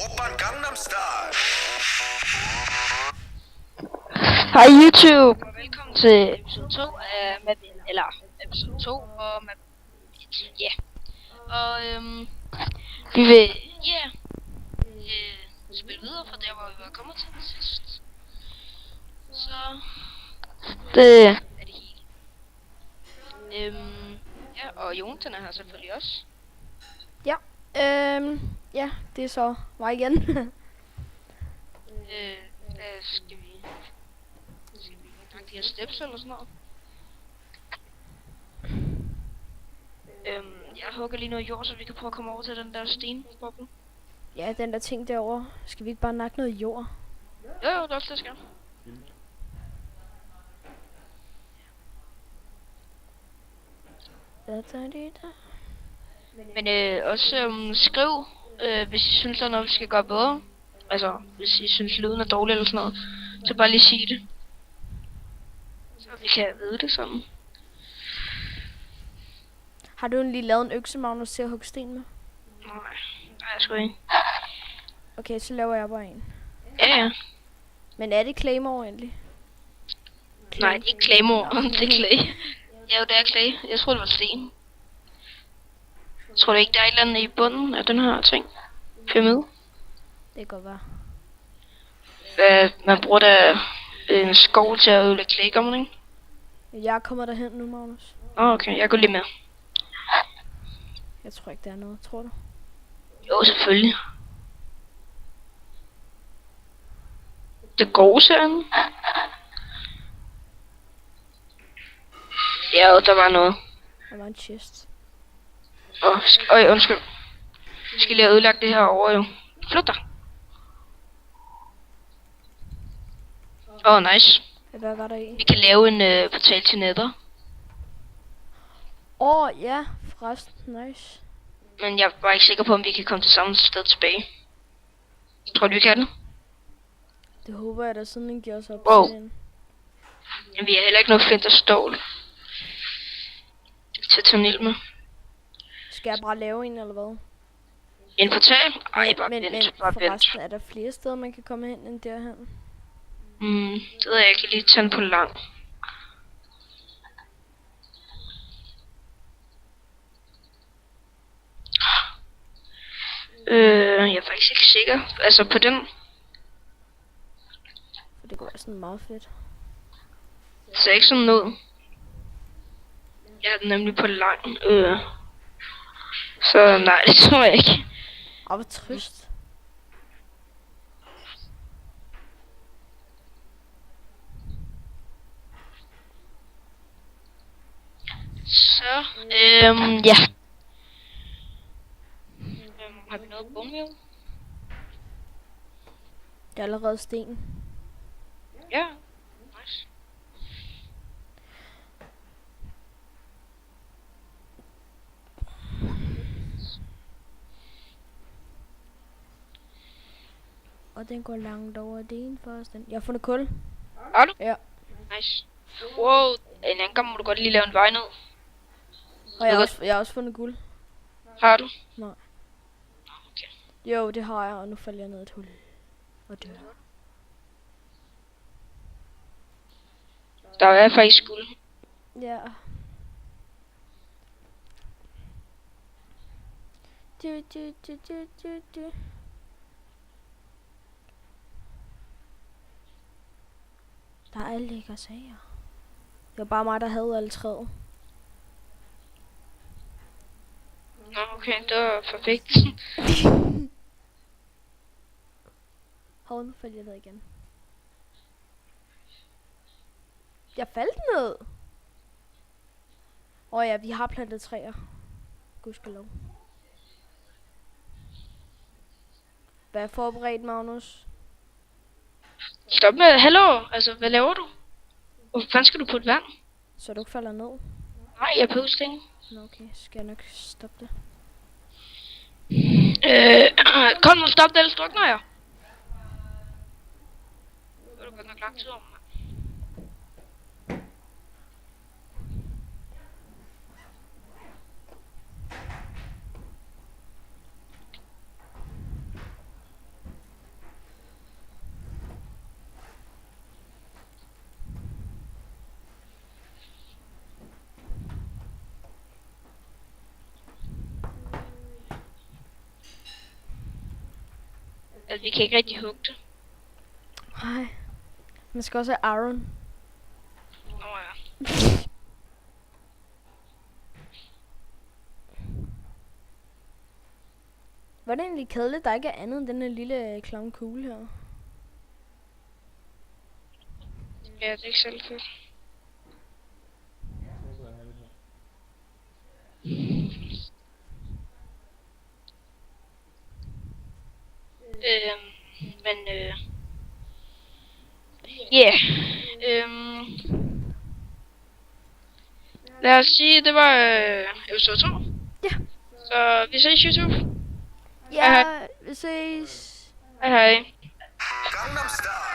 Oppan Gangnam Style. Hej YouTube, og velkommen til episode 2 af map 1, eller episode 2 og map 1, ja. Og vi vil, spille videre fra der, hvor vi var kommet til sidst. Så, det er det hele. Ja, og Jonathan er her selvfølgelig også. Ja, ja, det er så mig igen. Skal vi de her steps eller sådan noget? Jeg hugger lige noget jord, så vi kan prøve at komme over til den der stenboble. Ja, den der ting derovre. Skal vi ikke bare nakke noget jord? Jo, det er også det, skal. Men også skriv, hvis I synes, der er noget, vi skal gøre bedre. Altså, hvis I synes, lyden er dårlig eller sådan noget, så bare lige sige det. Så vi kan vide det sådan. Har du lige lavet en økse, Magnus, til at hugge sten med? Nej, jeg sgu ikke. Okay, så laver jeg bare en. Ja. Men er det Claymore egentlig? Nej, det er ikke Claymore, det er clay. Ja, det er clay. Jeg tror det var sten. Jeg tror ikke, der er et eller andet i bunden af den her ting. Pyramide. Det kan godt være. Man bruger da en skov til at ødelægge clay, gør man ikke? Jeg kommer derhen nu, Magnus. Okay, jeg går lige med. Jeg tror ikke, der er noget, tror du? Jo, selvfølgelig. Det går sådan. Ja, der var noget. Der var en chest. Undskyld. Vi skal lige have ødelagt det her over, jo. Flyt dig. Nice. Hvad var der i? Vi kan lave en portal til Nether. Ja, forresten, nice. Men jeg var ikke sikker på, om vi kan komme til samme sted tilbage. Tror du, vi kan det? Det håber jeg da, sådan den giver os op Wow. til. Men vi har heller ikke noget flint og stål til at tage ild med. Skal jeg bare lave en, eller hvad? En portal? Ej, bare men vent. forresten, er der flere steder, man kan komme hen end derhen? Det ved jeg ikke. Lige tage den på lang. Jeg er faktisk ikke sikker. Altså på den. For det kunne være sådan meget fedt. Det ser ikke sådan ud. Jeg har den nemlig på lang. Så nej, det tror jeg ikke. Hvor trist. Så, ja. Har vi noget bundmjøl? Det er allerede sten. Ja. Nice. Og den går langt over din første. Jeg har fundet kul. Har du? Ja. Nice. Wow, en anden gang må du godt lige lave en vej ned. Og jeg har også fundet guld. Har du? Nej. Okay. Jo, det har jeg, og nu falder jeg ned i et hul. Og dør. Der er faktisk guld. Ja. Du. Der er alle lækre sager. Det var bare mig, der havde alle træet. Nå, okay, det var perfekt. Hov, nu faldt jeg ned igen. Jeg faldt ned. Ja, vi har plantet træer. Gudskelov. Hvad er forberedt, Magnus? Stop med, hallo, altså hvad laver du? Hvorfor fanden skal du på et vand? Så du ikke falder ned? Nej, jeg er på udstængen. Nå, okay, skal jeg nok stoppe det. Kom nu, stop det, ellers drukner jeg. Det var godt nok lang tid om. at vi kan ikke rigtig hugge det. Nej. Man skal også have iron. Nå ja. Var det egentlig kedeligt, der ikke er andet end den her lille klovn kugle her? Ja, det er ikke selv fedt. Ja. Lad os sige, det var episode 2. Ja. Så vi ses YouTube. Ja, vi ses. Hej hej. Gangnam Style.